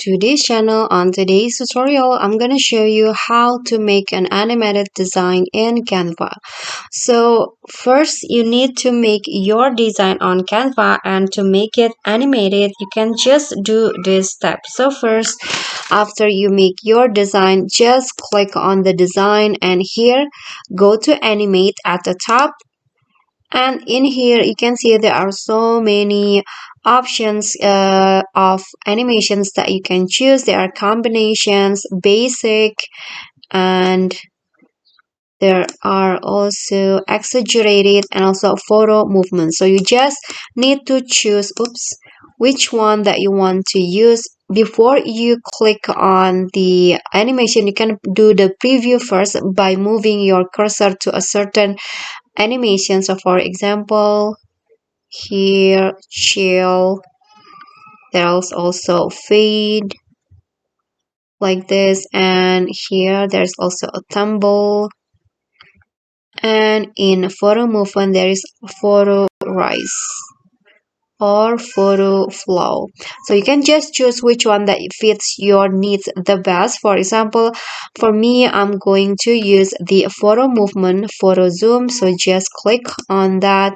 to this channel. On today's tutorial, I'm gonna show you how to make an animated design in Canva. So first, you need to make your design on Canva, and to make it animated, you can just do this step. So first, after you make your design, just click on the design, and here, go to animate at the top. And in here you can see there are so many options of animations that you can choose. There are combinations, basic, and there are also exaggerated and also photo movement. So you just need to choose which one that you want to use. Before you click on the animation, you can do the preview first by moving your cursor to a certain animation. So for example, here chill, there's also fade like this, and here there's also a tumble, and in photo movement there is photo rise or photo flow. So you can just choose which one that fits your needs the best. For example, for me, I'm going to use the photo movement photo zoom. So just click on that.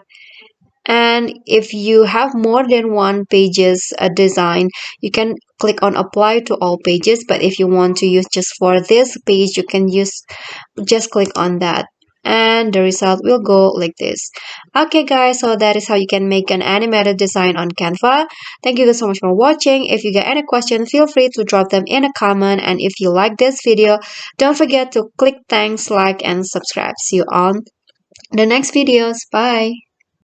And if you have more than one pages design, you can click on apply to all pages. But if you want to use just for this page, you can just click on that, and the result will go like this. Okay guys, so that is how you can make an animated design on Canva. Thank you guys so much for watching. If you get any questions, feel free to drop them in a comment, and if you like this video, don't forget to click thanks, like, and subscribe. See you on the next videos. Bye.